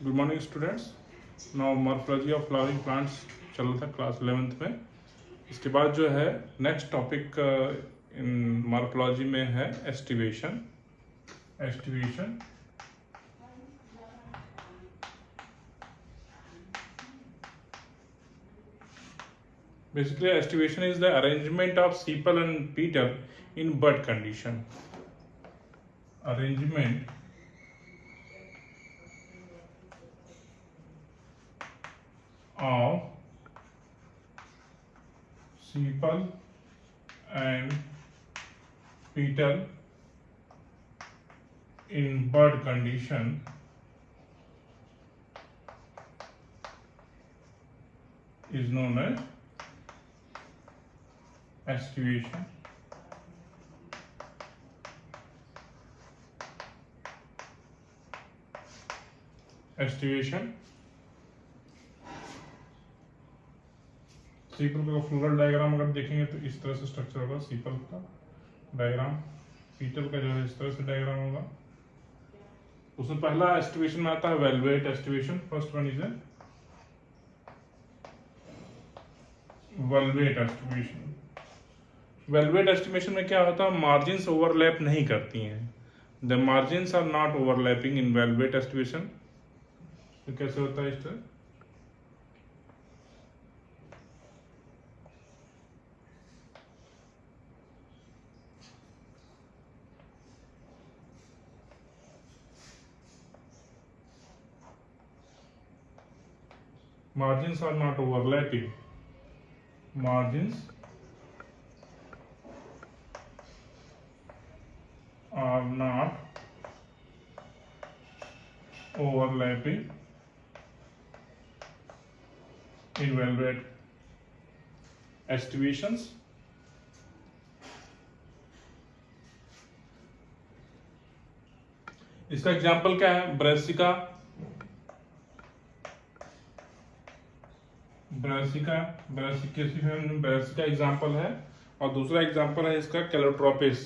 Good morning students. Now morphology of flowering plants चल रहा था क्लास 11th में। इसके बाद जो है नेक्स्ट टॉपिक इन मॉर्फोलॉजी में है aestivation. Aestivation basically estivation is the arrangement of sepal and petal in bud condition. Arrangement of sepal and petal in bud condition is known as estivation. Aestivation sepal का floral diagram अगर देखेंगे तो इस तरह से structure होगा सीपल का diagram. पीटल का जो है इस तरह से डायग्राम होगा। उसमें पहला एस्टिवेशन में आता है valvate aestivation. First one is a valvate aestivation. Valvate estimation में क्या होता है, मार्जिन्स ओवरलैप नहीं करती हैं। The margins are not overlapping in valvate estimation. तो कैसे होता है इस तरह, margins are not overlapping. Margins are not overlapping in velvet estivations. इसका एग्जाम्पल क्या है, ब्रेसिका। ब्रेसिका एग्जाम्पल है। और दूसरा एग्जाम्पल है इसका कैलोट्रोपिस,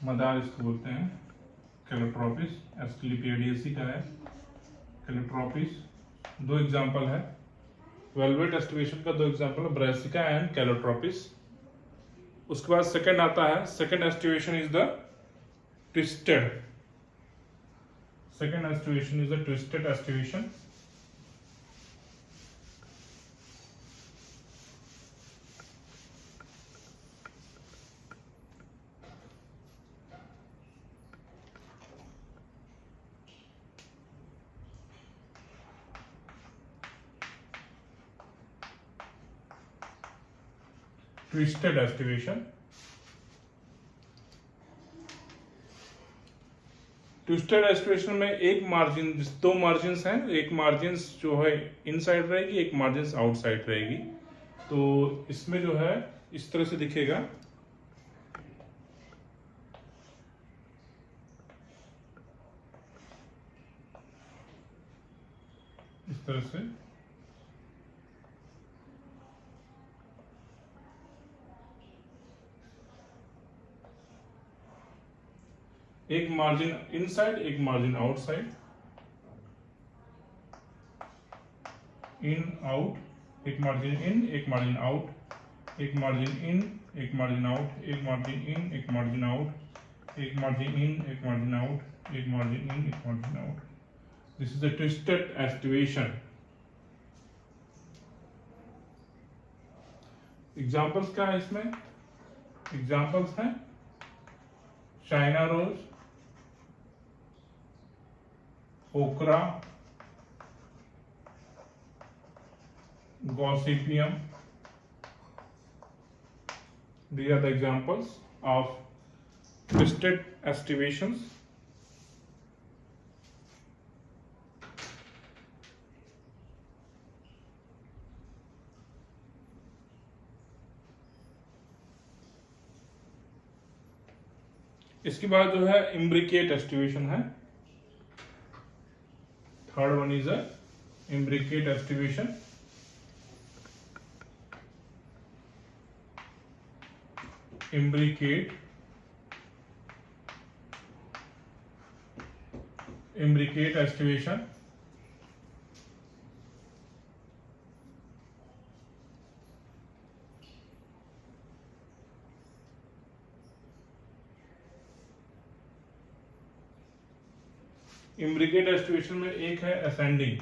मदार इसको बोलते हैं कैलोट्रोपिस। एस्क्लेपियडियसी का है कैलोट्रोपिस। दो एग्जाम्पल है वेलवेट एस्टिवेशन का, दो एग्जाम्पल है ब्रेसिका एंड कैलोट्रोपिस। उसके बाद सेकंड आता है, second aestivation is the twisted. Second aestivation is the twisted aestivation. Twisted aestivation. Twisted aestivation में एक मार्जिन, दो मार्जिन्स हैं, एक मार्जिन्स जो है इनसाइड रहेगी, एक मार्जिन्स आउटसाइड रहेगी। तो इसमें जो है इस तरह से दिखेगा, इस तरह से। एक मार्जिन इनसाइड, एक मार्जिन आउटसाइड। इन आउट, एक मार्जिन इन, एक मार्जिन आउट, एक मार्जिन इन, एक मार्जिन आउट, एक मार्जिन इन, एक मार्जिन आउट, एक मार्जिन इन, एक मार्जिन आउट, एक मार्जिन इन, एक margin out. This is the twisted aestivation. Examples क्या है इसमें, एग्जाम्पल्स हैं चाइना रोज, ओकरा, Gossypium. These are the examples of twisted estivations. इसके बाद जो है इम्ब्रिकेट एस्टिवेशन है। Third one is a imbricate aestivation. imbricate estivation imbricate aestivation में एक है असेंडिंग,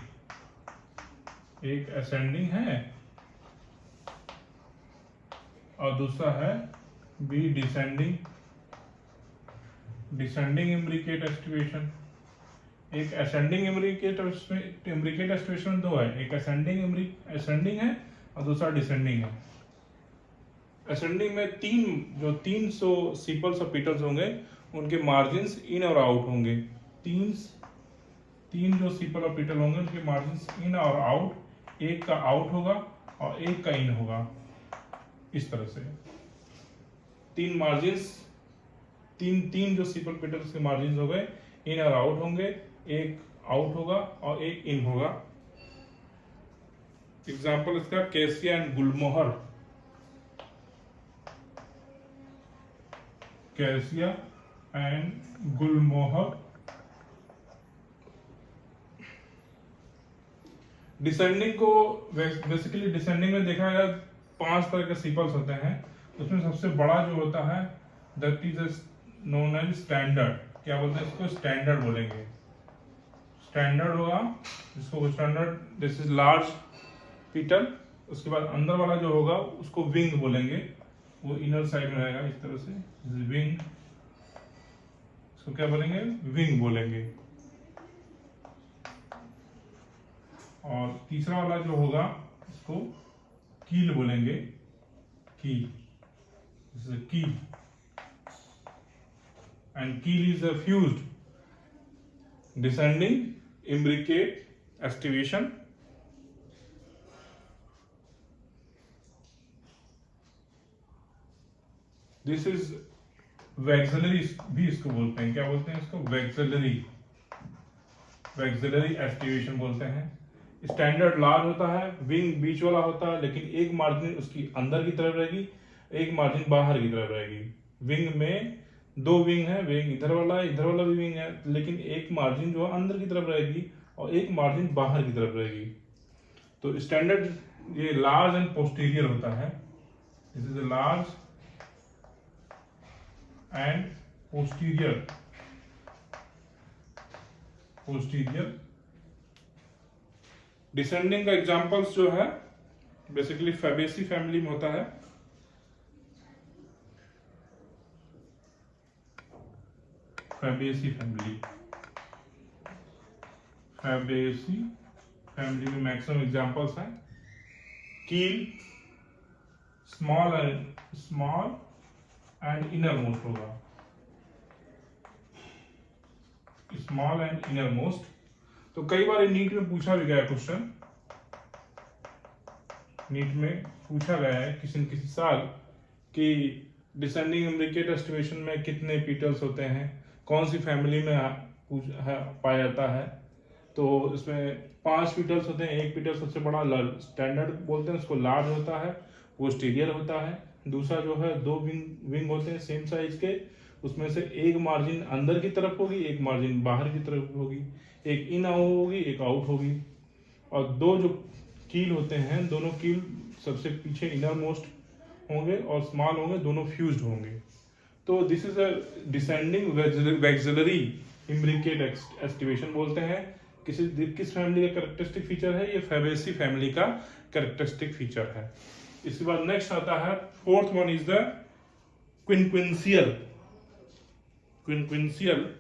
एक असेंडिंग है और दूसरा है B descending, descending imbricate aestivation. एक असेंडिंग इम्ब्रिकेट एस्टिवेशन दो है, एक असेंडिंग है और दूसरा डिसेंडिंग है। असेंडिंग में 300 सीपल्स और पीटल्स होंगे, उनके मार्जिन्स इन और आउट होंगे। तीन जो सीपल और पीटल होंगे उनके मार्जिन्स इन और आउट, एक का आउट होगा और एक का इन होगा। इस तरह से तीन मार्जिन्स, तीन जो सीपल पीटल्स के मार्जिन्स हो गए, इन और आउट होंगे, एक आउट होगा और एक इन होगा। एग्जाम्पल इसका cassia and Gulmohar, cassia and Gulmohar. Descending को बेसिकली डिसेंडिंग में देखा गया 5 तरह के सीपल्स होते हैं, उसमें सबसे बड़ा जो होता है that is known as standard. क्या बोलते हैं इसको? स्टैंडर्ड बोलेंगे। स्टैंडर्ड होगा इसको standard, this is large petal. उसके बाद अंदर वाला जो होगा उसको विंग बोलेंगे, वो इनर साइड में रहेगा इस तरह से, विंग। इसको क्या बोलेंगे? विंग बोलेंगे। और तीसरा वाला जो होगा इसको कील बोलेंगे, कील, कील। एंड कील is a fused descending imbricate aestivation. This is vexillary भी इसको बोलते हैं। क्या बोलते हैं इसको? वैक्सिलरी, वैक्सिलरी एस्टिवेशन बोलते हैं। स्टैंडर्ड लार्ज होता है, विंग बीच वाला होता है, लेकिन एक मार्जिन उसकी अंदर की तरफ रहेगी, एक मार्जिन बाहर की तरफ रहेगी। विंग में 2 विंग है, विंग इधर वाला भी विंग है, लेकिन एक मार्जिन जो है अंदर की तरफ रहेगी और एक मार्जिन बाहर की तरफ रहेगी। तो स्टैंडर्ड ये लार्ज एंड पोस्टीरियर होता है। This is large and posterior, posterior. Descending का एग्जांपल्स जो है बेसिकली फैबेसी फैमिली में होता है। फैबेसी फैमिली, फैबेसी फैमिली में मैक्सिमम एग्जांपल्स हैं। कील स्मॉल एंड इनर मोस्ट होगा, स्मॉल एंड इनर मोस्ट। तो कई बार नीट में पूछा भी गया क्वेश्चन, नीट में पूछा गया है किसी न किसी साल कि डिसेंडिंग इम्ब्रिकेट एस्टिवेशन में कितने पीटल्स होते हैं, कौन सी फैमिली में पाया जाता है। तो इसमें 5 पीटल्स होते हैं, एक पीटल सबसे बड़ा स्टैंडर्ड बोलते हैं उसको, लार्ज होता है, पोस्टीरियर होता है। दूसरा जो है 2 विंग होते हैं सेम साइज के, उसमें से एक मार्जिन अंदर की तरफ होगी, एक मार्जिन बाहर की तरफ होगी, एक इन होगी, एक आउट होगी। और 2 जो कील होते हैं, दोनों कील सबसे पीछे इनर मोस्ट होंगे और स्मॉल होंगे, दोनों फ्यूज्ड होंगे। तो this is a descending vexillary imbricate aestivation बोलते हैं। किस फैमिली का कैरेक्टरिस्टिक फीचर है? ये फैबेसी फैमिली का कैरेक्टरिस्टिक फीचर है। इसके बाद नेक्स्ट आता है, fourth one is the quincuncial. Quincuncial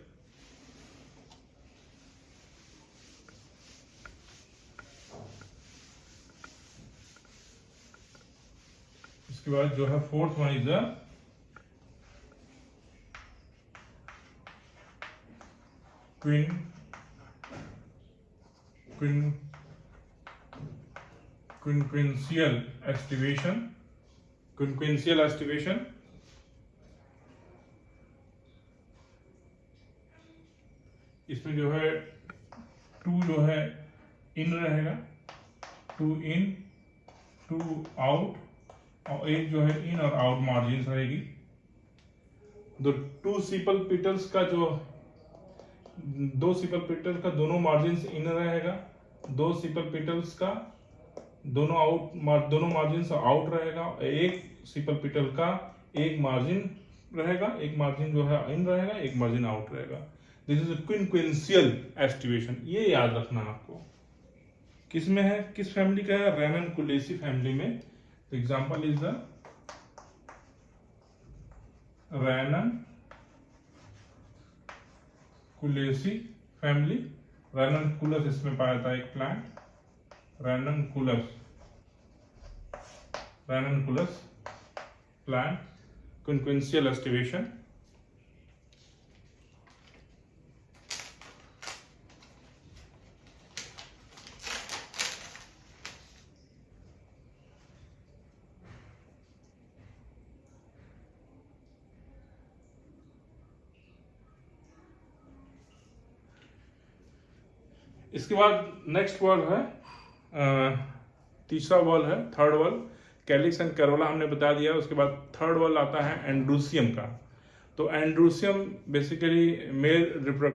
इसके बाद जो है fourth one is the quincuncial aestivation. Quincuncial aestivation इसमें जो है 2 जो है इन रहेगा, 2 इन 2 आउट, और एक जो है इन और आउट मार्जिन रहेगी। 2 सीपल पीटल्स का जो 2 सीपल पीटल्स का दोनों मार्जिन इन रहेगा, 2 सीपल पीटल्स का दोनों मार्जिन आउट रहेगा। एक सीपल पीटल का एक मार्जिन रहेगा, एक मार्जिन जो है इन रहेगा, एक मार्जिन आउट रहेगा। दिस इज क्विनक्वेंशियल एस्टिवेशन, ये याद रखना आपको। किस में है, किस फैमिली का है, रेननकुलेसी फैमिली में। तो एग्जांपल इज द रेननकुलेसी फैमिली। रेननकुलस इसमें पाया जाता है एक प्लांट, रेननकुलस प्लांट, क्विनक्वेंशियल एस्टिवेशन। इसके बाद नेक्स्ट वर्ड है, तीसरा वर्ड है, third word, calyx and corolla हमने बता दिया। उसके बाद थर्ड वर्ड आता है एंड्रूसियम का। तो एंड्रूसियम बेसिकली मेल रिप्रोडक्टिव